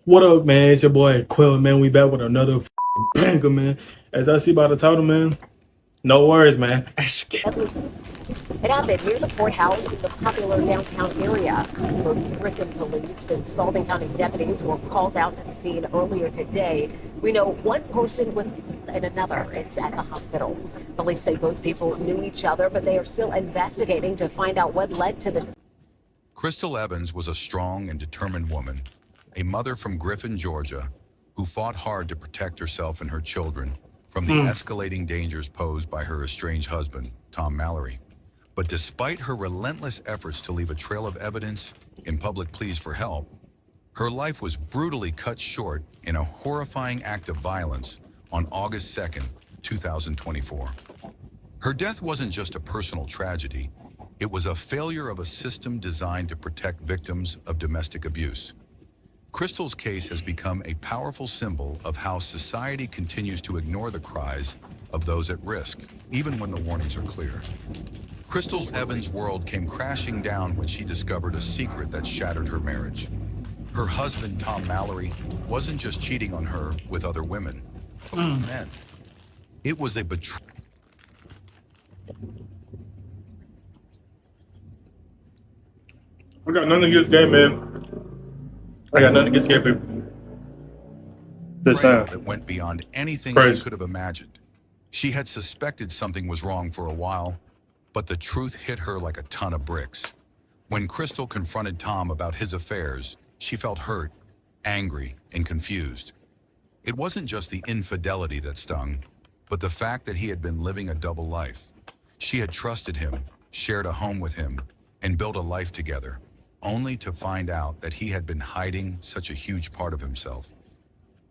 What up, man? It's your boy Quill, man. We back with another banger, man. As I see by the title, man. No worries, man. It happened near the courthouse in the popular downtown area. Both Griffin police and Spalding County deputies were called out to the scene earlier today. We know one person was and another is at the hospital. Police say both people knew each other, but they are still investigating to find out what led to the. Crystal Evans was a strong and determined woman, a mother from Griffin, Georgia, who fought hard to protect herself and her children from the escalating dangers posed by her estranged husband, Tom Mallory. But despite her relentless efforts to leave a trail of evidence in public pleas for help, her life was brutally cut short in a horrifying act of violence on August 2nd, 2024. Her death wasn't just a personal tragedy, it was a failure of a system designed to protect victims of domestic abuse. Crystal's case has become a powerful symbol of how society continues to ignore the cries of those at risk, even when the warnings are clear. Crystal Evans' world came crashing down when she discovered a secret that shattered her marriage. Her husband, Tom Mallory, wasn't just cheating on her with other women, but with men. It was a betrayal. I got nothing against gay, man. I got nothing against gay people. This time. That went beyond anything Crazy. she could have imagined. She had suspected something was wrong for a while, but the truth hit her like a ton of bricks. When Crystal confronted Tom about his affairs, she felt hurt, angry, and confused. It wasn't just the infidelity that stung, but the fact that he had been living a double life. She had trusted him, shared a home with him, and built a life together, only to find out that he had been hiding such a huge part of himself.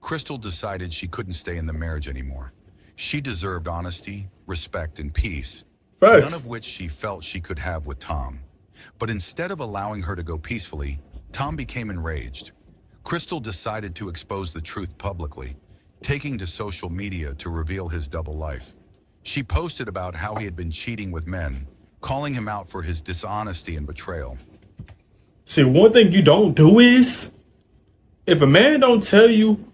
Crystal decided she couldn't stay in the marriage anymore. She deserved honesty, respect, and peace, none Facts. of which she felt she could have with Tom. But instead of allowing her to go peacefully, Tom became enraged. Crystal decided to expose the truth publicly, taking to social media to reveal his double life. She posted about how he had been cheating with men, calling him out for his dishonesty and betrayal. See, one thing you don't do is, if a man don't tell you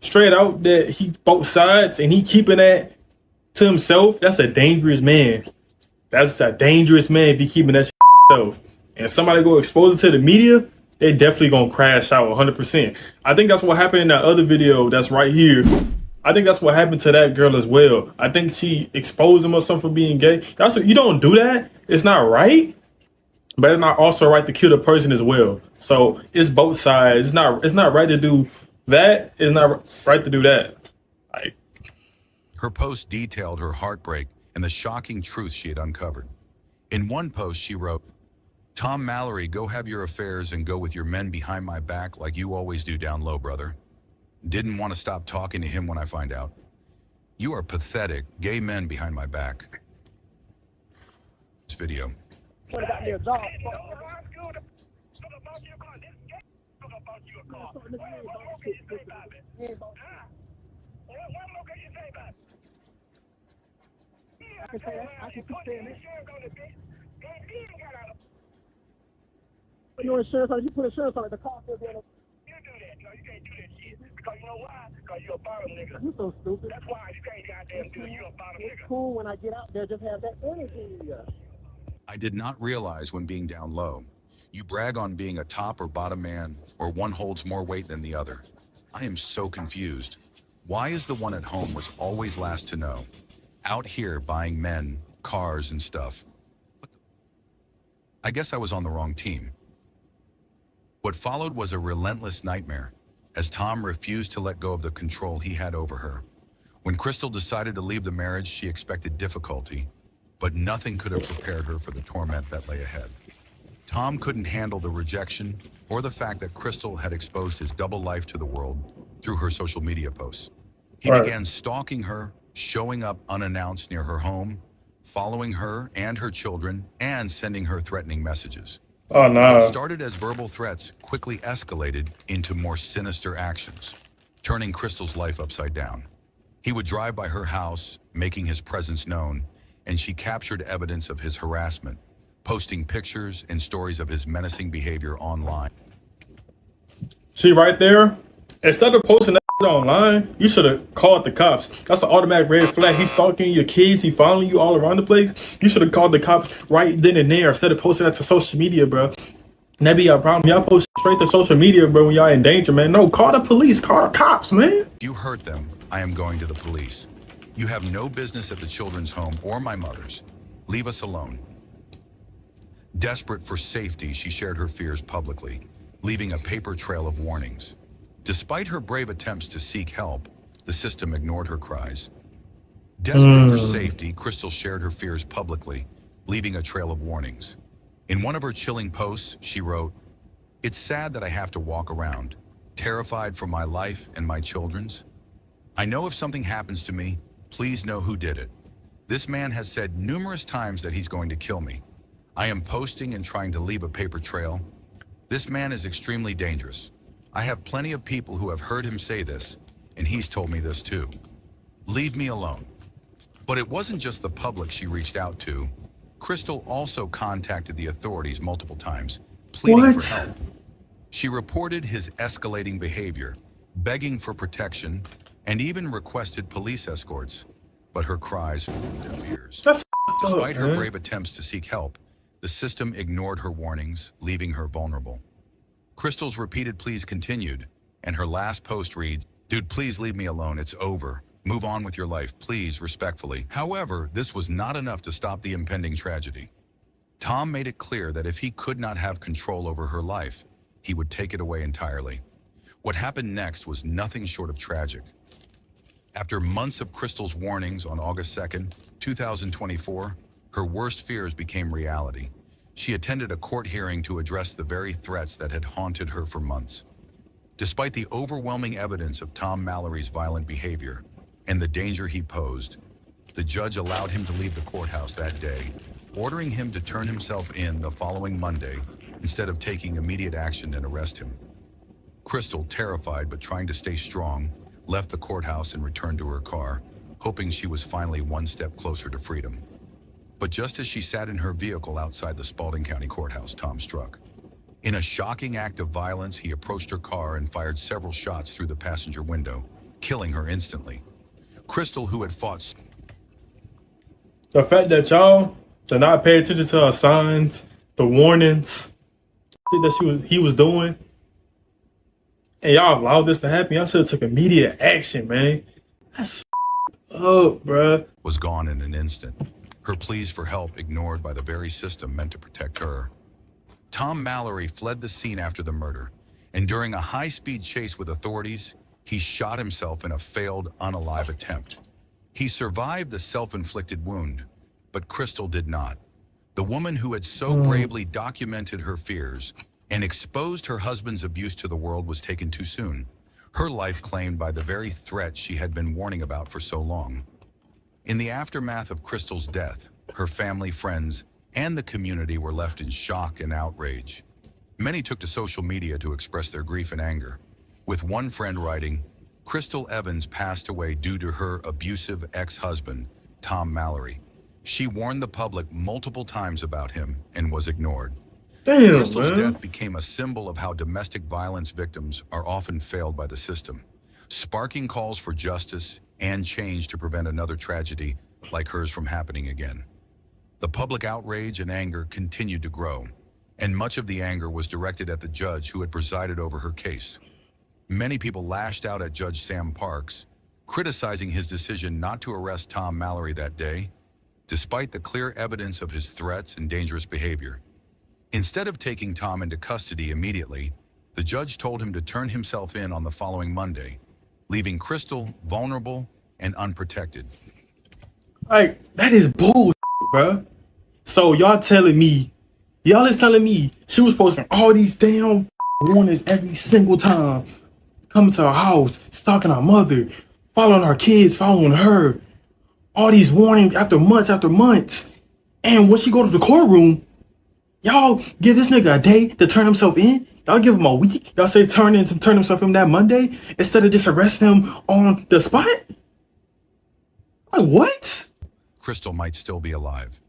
straight out that he both sides and he keeping that to himself, that's a dangerous man. That's a dangerous man if he keeping that shit to himself. And somebody go expose it to the media, they definitely gonna crash out 100%. I think that's what happened in that other video that's right here. I think that's what happened to that girl as well. I think she exposed him or something for being gay. That's what you don't do that. It's not right. But it's not also right to kill the person as well. So it's both sides. It's not right to do that. It's not right to do that. Like, Her post detailed her heartbreak and the shocking truth she had uncovered. In one post, she wrote, "Tom Mallory, go have your affairs and go with your men behind my back like you always do down low, brother. Didn't want to stop talking to him when I find out. You are pathetic, gay men behind my back." This video. What about me a job? I can keep saying it. Your insurance on, you put insurance on it, the car still be on it. You do that. No, you can't do that shit. Because you know why? Because you're a bottom nigga. You so stupid. That's why you can't goddamn do it. You're a bottom It's nigga. cool when I get out there, just have that energy. I did not realize when being down low, you brag on being a top or bottom man, or one holds more weight than the other. I am so confused. Why is the one at home was always last to know? Out here buying men, cars, and stuff. I guess I was on the wrong team. What followed was a relentless nightmare, as Tom refused to let go of the control he had over her. When Crystal decided to leave the marriage, she expected difficulty, but nothing could have prepared her for the torment that lay ahead. Tom couldn't handle the rejection or the fact that Crystal had exposed his double life to the world through her social media posts. He Right. began stalking her, showing up unannounced near her home, following her and her children, and sending her threatening messages. oh What no. started as verbal threats quickly escalated into more sinister actions, turning Crystal's life upside down. He would drive by her house, making his presence known, and she captured evidence of his harassment, posting pictures and stories of his menacing behavior online. See right there? Instead of posting that shit online, you should have called the cops. That's an automatic red flag. He's stalking your kids. He following you all around the place. You should have called the cops right then and there instead of posting that to social media, bro. And that be your problem. Y'all post straight to social media, bro, when y'all in danger, man. No, call the police. Call the cops, man. You hurt them. I am going to the police. You have no business at the children's home or my mother's. Leave us alone. Desperate for safety, she shared her fears publicly, leaving a paper trail of warnings. Despite her brave attempts to seek help, the system ignored her cries. Desperate for safety, Crystal shared her fears publicly, leaving a trail of warnings. In one of her chilling posts, she wrote, "It's sad that I have to walk around, terrified for my life and my children's. I know if something happens to me, please know who did it. This man has said numerous times that he's going to kill me. I am posting and trying to leave a paper trail. This man is extremely dangerous. I have plenty of people who have heard him say this, and he's told me this too. Leave me alone." But it wasn't just the public she reached out to. Crystal also contacted the authorities multiple times, pleading for help. She reported his escalating behavior, begging for protection, and even requested police escorts. But her cries fueled their fears. Despite her brave attempts to seek help, the system ignored her warnings, leaving her vulnerable. Crystal's repeated pleas continued, and her last post reads, "Dude, please leave me alone. It's over. Move on with your life, please, respectfully." However, this was not enough to stop the impending tragedy. Tom made it clear that if he could not have control over her life, he would take it away entirely. What happened next was nothing short of tragic. After months of Crystal's warnings on August 2nd, 2024, her worst fears became reality. She attended a court hearing to address the very threats that had haunted her for months. Despite the overwhelming evidence of Tom Mallory's violent behavior and the danger he posed, the judge allowed him to leave the courthouse that day, ordering him to turn himself in the following Monday instead of taking immediate action and arrest him. Crystal, terrified but trying to stay strong, left the courthouse and returned to her car, hoping she was finally one step closer to freedom. But just as she sat in her vehicle outside the Spalding County Courthouse, Tom struck. In a shocking act of violence, he approached her car and fired several shots through the passenger window, killing her instantly. Crystal, who had fought... The fact that y'all did not pay attention to her signs, the warnings, that he was doing, and y'all allowed this to happen, y'all should have took immediate action, man. That's up, bruh. was gone in an instant. Her pleas for help ignored by the very system meant to protect her. Tom Mallory fled the scene after the murder, and during a high-speed chase with authorities, he shot himself in a failed unalive attempt. He survived the self-inflicted wound, but Crystal did not. The woman who had so bravely documented her fears and exposed her husband's abuse to the world was taken too soon, her life claimed by the very threat she had been warning about for so long. In the aftermath of Crystal's death, her family, friends, and the community were left in shock and outrage. Many took to social media to express their grief and anger, with one friend writing, "Crystal Evans passed away due to her abusive ex-husband, Tom Mallory. She warned the public multiple times about him and was ignored." Damn, Crystal's man. death became a symbol of how domestic violence victims are often failed by the system, sparking calls for justice and change to prevent another tragedy like hers from happening again. The public outrage and anger continued to grow, and much of the anger was directed at the judge who had presided over her case. Many people lashed out at Judge Sam Parks, criticizing his decision not to arrest Tom Mallory that day, despite the clear evidence of his threats and dangerous behavior. Instead of taking Tom into custody immediately, the judge told him to turn himself in on the following Monday, leaving Crystal vulnerable and unprotected. Like, that is bullshit, bro. So y'all is telling me she was posting all these damn warnings every single time, coming to our house, stalking our mother, following our kids, following her. All these warnings after months. And when she go to the courtroom, y'all give this nigga a day to turn himself in. Y'all give him a week. Y'all say turn himself in that Monday instead of just arresting him on the spot. Like, what? Crystal might still be alive.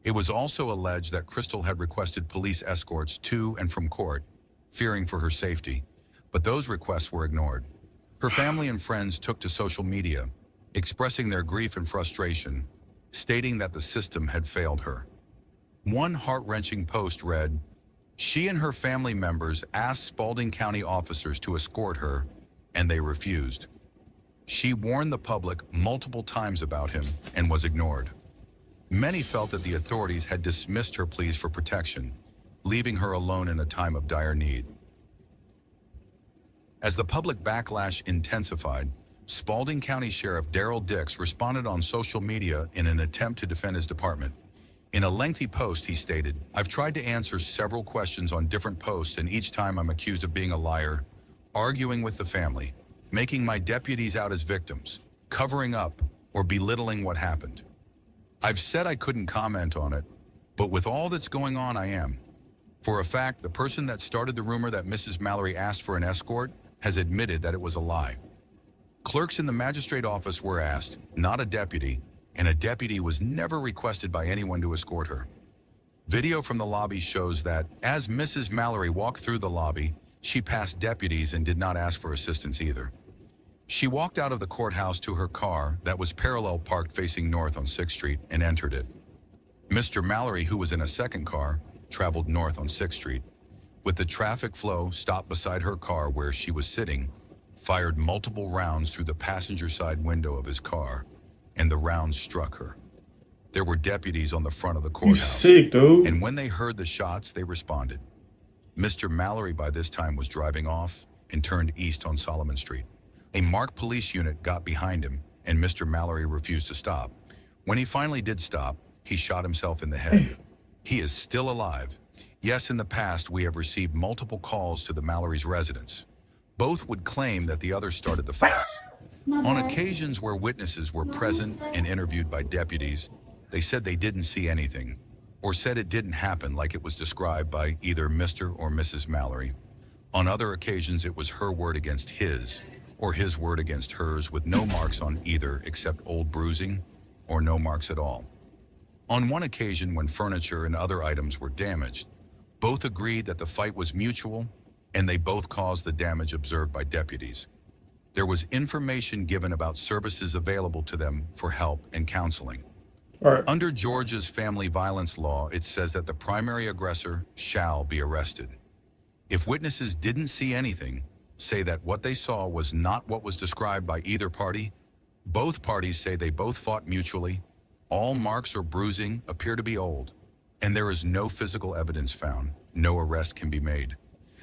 It was also alleged that Crystal had requested police escorts to and from court, fearing for her safety, but those requests were ignored. Her family and friends took to social media, expressing their grief and frustration, stating that the system had failed her. One heart-wrenching post read, "She and her family members asked Spalding County officers to escort her, and they refused. She warned the public multiple times about him and was ignored." Many felt that the authorities had dismissed her pleas for protection, leaving her alone in a time of dire need. As the public backlash intensified, Spalding County Sheriff Daryl Dix responded on social media in an attempt to defend his department. In a lengthy post, he stated, "I've tried to answer several questions on different posts, and each time I'm accused of being a liar, arguing with the family, making my deputies out as victims, covering up, or belittling what happened. I've said I couldn't comment on it, but with all that's going on, I am. For a fact, the person that started the rumor that Mrs. Mallory asked for an escort has admitted that it was a lie. Clerks in the magistrate office were asked, not a deputy, and a deputy was never requested by anyone to escort her. Video from the lobby shows that as Mrs. Mallory walked through the lobby, she passed deputies and did not ask for assistance either. She walked out of the courthouse to her car that was parallel parked facing north on 6th Street and entered it. Mr. Mallory, who was in a second car, traveled north on 6th Street. With the traffic flow stopped beside her car where she was sitting, fired multiple rounds through the passenger side window of his car, and the rounds struck her. There were deputies on the front of the You courthouse, sick, dude. and when they heard the shots, they responded. Mr. Mallory by this time was driving off and turned east on Solomon Street. A marked police unit got behind him, and Mr. Mallory refused to stop. When he finally did stop, he shot himself in the head. He is still alive. Yes, in the past, we have received multiple calls to the Mallory's residence. Both would claim that the other started the fights. On occasions where witnesses were present and interviewed by deputies, they said they didn't see anything, or said it didn't happen like it was described by either Mr. or Mrs. Mallory. On other occasions, it was her word against his, or his word against hers, with no marks on either except old bruising, or no marks at all. On one occasion, when furniture and other items were damaged, both agreed that the fight was mutual, and they both caused the damage observed by deputies. There was information given about services available to them for help and counseling. All right. Under Georgia's family violence law, it says that the primary aggressor shall be arrested. If witnesses didn't see anything, say that what they saw was not what was described by either party, both parties say they both fought mutually, all marks or bruising appear to be old, and there is no physical evidence found, no arrest can be made.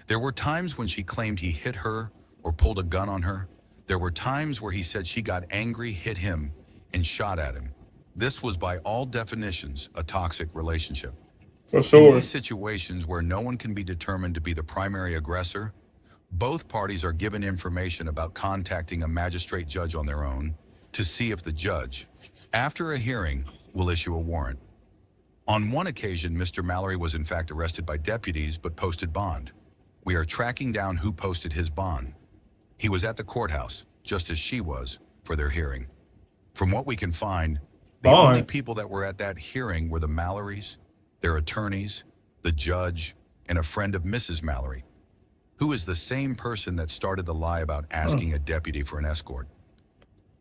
There were times when she claimed he hit her or pulled a gun on her. There were times where he said she got angry, hit him, and shot at him. This was by all definitions a toxic relationship. For In sure. these situations where no one can be determined to be the primary aggressor, both parties are given information about contacting a magistrate judge on their own to see if the judge, after a hearing, will issue a warrant. On one occasion, Mr. Mallory was in fact arrested by deputies but posted bond. We are tracking down who posted his bond. He was at the courthouse, just as she was, for their hearing. From what we can find, the Bond? only people that were at that hearing were the Mallorys, their attorneys, the judge, and a friend of Mrs. Mallory, who is the same person that started the lie about asking a deputy for an escort.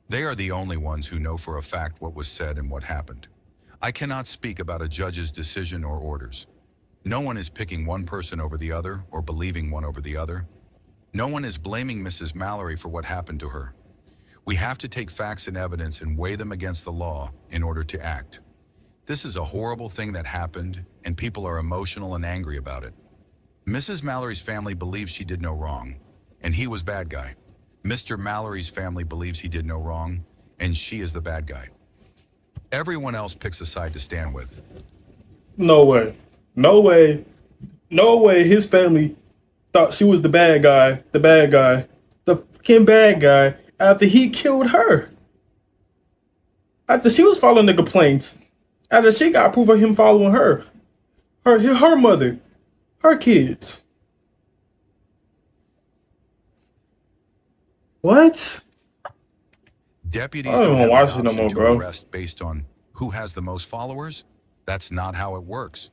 They are the only ones who know for a fact what was said and what happened. I cannot speak about a judge's decision or orders. No one is picking one person over the other or believing one over the other. No one is blaming Mrs. Mallory for what happened to her. We have to take facts and evidence and weigh them against the law in order to act. This is a horrible thing that happened, and people are emotional and angry about it. Mrs. Mallory's family believes she did no wrong, and he was bad guy. Mr. Mallory's family believes he did no wrong, and she is the bad guy. Everyone else picks a side to stand with. No way. No way. No way his family thought she was the bad guy. The fucking bad guy after he killed her. After she was following the complaints. After she got proof of him following her. Her mother. Her kids. What? Deputies I don't don't wanna have watch the it no option more, to bro. arrest based on who has the most followers. That's not how it works.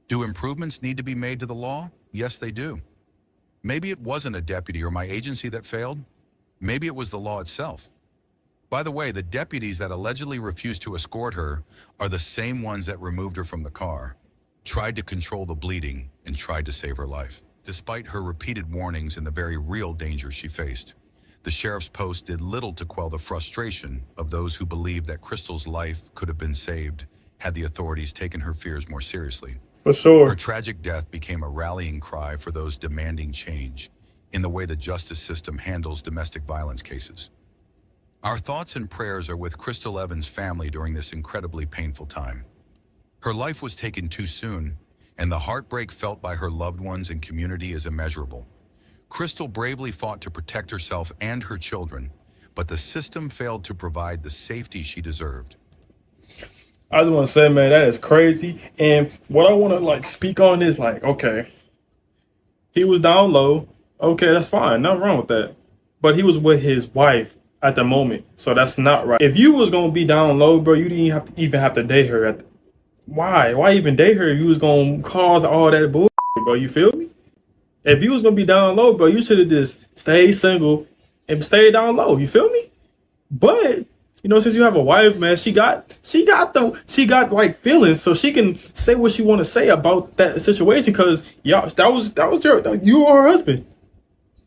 Do improvements need to be made to the law? Yes, they do. Maybe it wasn't a deputy or my agency that failed. Maybe it was the law itself. By the way, the deputies that allegedly refused to escort her are the same ones that removed her from the car, tried to control the bleeding, and tried to save her life. Despite her repeated warnings and the very real danger she faced, the sheriff's post did little to quell the frustration of those who believed that Crystal's life could have been saved had the authorities taken her fears more seriously. For sure. Her tragic death became a rallying cry for those demanding change in the way the justice system handles domestic violence cases. Our thoughts and prayers are with Crystal Evans' family during this incredibly painful time. Her life was taken too soon, and the heartbreak felt by her loved ones and community is immeasurable. Crystal bravely fought to protect herself and her children, but the system failed to provide the safety she deserved. I just want to say, man, that is crazy. And what I want to like speak on is like, okay, he was down low. Okay, that's fine. Nothing wrong with that. But he was with his wife at the moment, so that's not right. If you was gonna be down low, bro, you didn't even have to date her. Why even date her if you was gonna cause all that bullshit, bro? You feel me? If you was gonna be down low, bro, you should have just stayed single and stayed down low. You feel me? But you know, since you have a wife, man, she got like feelings, so she can say what she want to say about that situation. Cause y'all, you or her husband.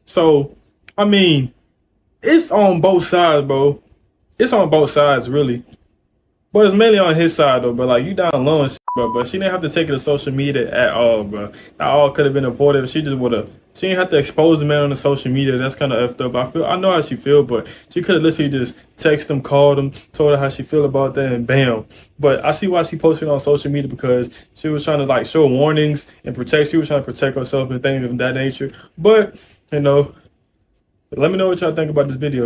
So, I mean, it's on both sides, bro. It's on both sides, really. But it's mainly on his side, though. But like, you down low and shit, bro. But she didn't have to take it to social media at all, bro. That all could have been avoided. She just would have. She didn't have to expose the man on the social media. That's kind of effed up. I know how she feel, but she could have literally just texted him, called him, told her how she feel about that, and bam. But I see why she posted on social media, because she was trying to like show warnings and protect. She was trying to protect herself and things of that nature. But you know, let me know what y'all think about this video.